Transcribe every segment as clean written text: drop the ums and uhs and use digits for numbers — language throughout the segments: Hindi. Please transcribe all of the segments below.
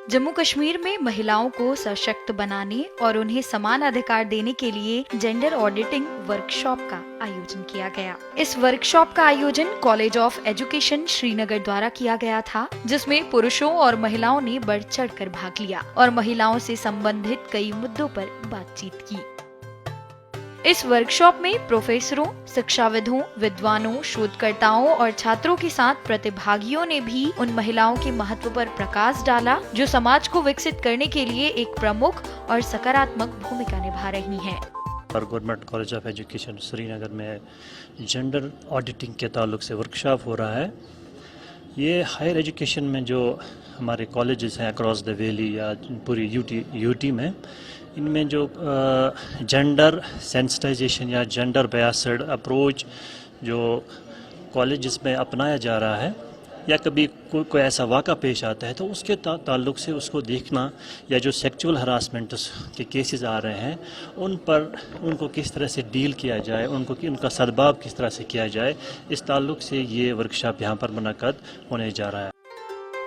जम्मू कश्मीर में महिलाओं को सशक्त बनाने और उन्हें समान अधिकार देने के लिए जेंडर ऑडिटिंग वर्कशॉप का आयोजन किया गया। इस वर्कशॉप का आयोजन कॉलेज ऑफ एजुकेशन श्रीनगर द्वारा किया गया था, जिसमें पुरुषों और महिलाओं ने बढ़ चढ़कर भाग लिया और महिलाओं से संबंधित कई मुद्दों पर बातचीत की। इस वर्कशॉप में प्रोफेसरों, शिक्षाविदों, विद्वानों, शोधकर्ताओं और छात्रों के साथ प्रतिभागियों ने भी उन महिलाओं के महत्व पर प्रकाश डाला जो समाज को विकसित करने के लिए एक प्रमुख और सकारात्मक भूमिका निभा रही हैं। और government college of education Srinagar में जेंडर ऑडिटिंग के ताल्लुक से वर्कशॉप हो रहा है। ये हायर एजुकेशन में जो हमारे कॉलेजेस हैं अक्रॉस द वैली या पूरी यूटी में, इनमें जो जेंडर सेंसिटाइजेशन या जेंडर बेस्ड अप्रोच जो कॉलेजेस में अपनाया जा रहा है, या कभी कोई ऐसा वाक़ा पेश आता है तो उसके ताल्लुक से उसको देखना, या जो सेक्सुअल हरासमेंट के केसेस आ रहे हैं उन पर उनको किस तरह से डील किया जाए, उनका सद्भाव किस तरह से किया जाए, इस ताल्लुक से ये वर्कशॉप यहाँ पर मुनक़्क़द होने जा रहा है।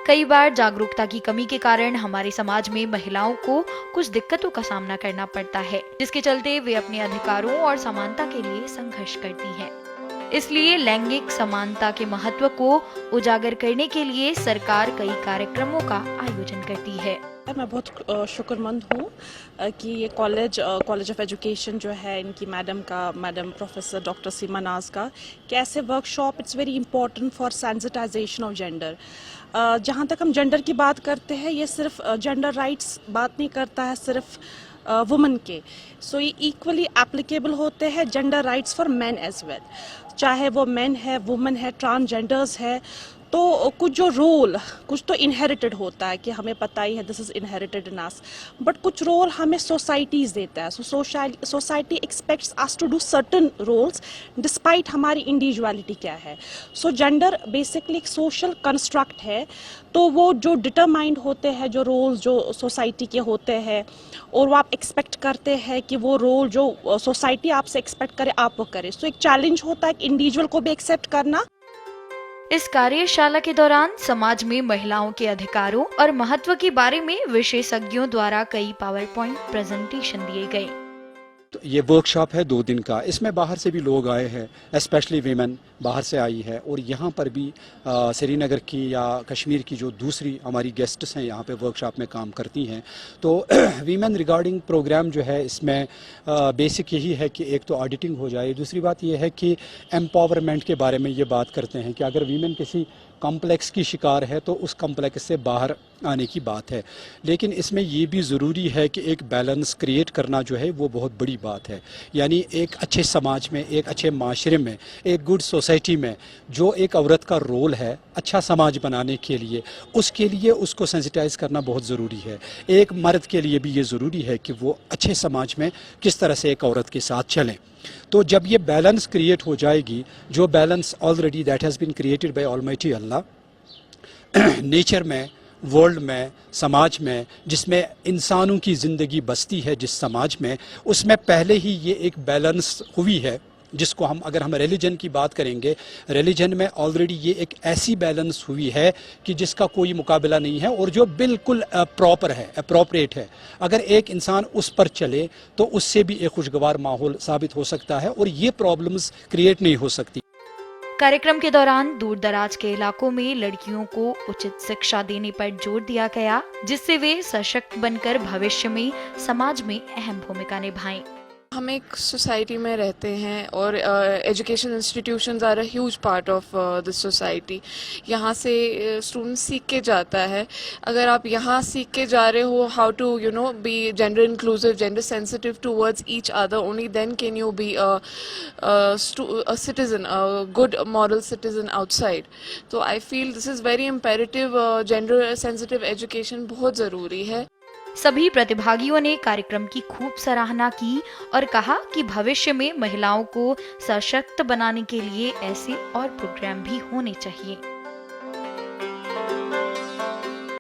कई बार जागरूकता की कमी के कारण हमारे समाज में महिलाओं को कुछ दिक्कतों का सामना करना पड़ता है, जिसके चलते वे अपने अधिकारों और समानता के लिए संघर्ष करती हैं। इसलिए लैंगिक समानता के महत्व को उजागर करने के लिए सरकार कई कार्यक्रमों का आयोजन करती है। मैं बहुत शुक्रमंद हूँ कि ये कॉलेज ऑफ एजुकेशन जो है, इनकी मैडम प्रोफेसर डॉक्टर सीमा नाज का कैसे workshop, it's very important for sensitization of gender. जहाँ तक हम जेंडर की बात करते हैं, ये सिर्फ जेंडर राइट्स बात नहीं करता है सिर्फ वुमेन के, सो ये इक्वली एप्लीकेबल होते हैं gender rights for man as well, चाहे वो मैन है, वुमेन है, ट्रांसजेंडर्स है। तो कुछ जो रोल, कुछ तो इनहेरिटेड होता है कि हमें पता ही है this is inherited in us, but कुछ रोल हमें सोसाइटीज देता है। So society expects us to do certain roles despite हमारी इंडिविजुअलिटी क्या है। सो जेंडर बेसिकली एक सोशल कंस्ट्रक्ट है, तो वो जो डिटरमाइंड होते हैं, जो रोल्स जो सोसाइटी के होते हैं, और वो आप एक्सपेक्ट करते हैं कि वो रोल जो सोसाइटी आपसे एक्सपेक्ट करे आप वो करें। सो एक चैलेंज होता है इंडिविजुअल को भी एक्सेप्ट करना। इस कार्यशाला के दौरान समाज में महिलाओं के अधिकारों और महत्व के बारे में विशेषज्ञों द्वारा कई पावर पॉइंट प्रेजेंटेशन दिए गए। तो ये वर्कशॉप है 2 दिन का, इसमें बाहर से भी लोग आए हैं, स्पेशली वीमेन बाहर से आई है, और यहाँ पर भी श्रीनगर की या कश्मीर की जो दूसरी हमारी गेस्ट्स हैं यहाँ पे वर्कशॉप में काम करती हैं। तो वीमेन रिगार्डिंग प्रोग्राम जो है, इसमें बेसिक यही है कि एक तो ऑडिटिंग हो जाए, दूसरी बात ये है कि एम्पावरमेंट के बारे में ये बात करते हैं कि अगर वीमेन किसी कॉम्प्लेक्स की शिकार है तो उस कॉम्प्लेक्स से बाहर आने की बात है। लेकिन इसमें ये भी ज़रूरी है कि एक बैलेंस क्रिएट करना जो है वो बहुत बड़ी बात है। यानी एक अच्छे समाज में, एक अच्छे माशरे में, एक गुड सोसाइटी में जो एक औरत का रोल है अच्छा समाज बनाने के लिए, उसके लिए उसको सेंसिटाइज करना बहुत ज़रूरी है। एक मर्द के लिए भी ये ज़रूरी है कि वो अच्छे समाज में किस तरह से एक औरत के साथ चलें। तो जब ये बैलेंस क्रिएट हो जाएगी, जो balance already that has been created by almighty Allah nature में, वर्ल्ड में, समाज में, जिसमें इंसानों की ज़िंदगी बसती है, जिस समाज में, उसमें पहले ही ये एक बैलेंस हुई है, जिसको अगर हम रिलीजन की बात करेंगे, रिलीजन में ऑलरेडी ये एक ऐसी बैलेंस हुई है कि जिसका कोई मुकाबला नहीं है और जो बिल्कुल प्रॉपर है, अप्रोप्रिएट है। अगर एक इंसान उस पर चले तो उससे भी एक खुशगवार माहौल साबित हो सकता है और ये प्रॉब्लम्स क्रिएट नहीं हो सकती। कार्यक्रम के दौरान दूर दराज के इलाकों में लड़कियों को उचित शिक्षा देने पर जोर दिया गया, जिससे वे सशक्त बनकर भविष्य में समाज में अहम भूमिका निभाएं। हम एक सोसाइटी में रहते हैं और education institutions are a huge part of this society. यहाँ से स्टूडेंट सीख के जाता है। अगर आप यहाँ सीख के जा रहे हो how to be gender inclusive, gender sensitive towards each other, only then can you be a citizen, a good moral citizen outside. तो I feel this is very imperative. Gender sensitive education बहुत ज़रूरी है। सभी प्रतिभागियों ने कार्यक्रम की खूब सराहना की और कहा कि भविष्य में महिलाओं को सशक्त बनाने के लिए ऐसे और प्रोग्राम भी होने चाहिए।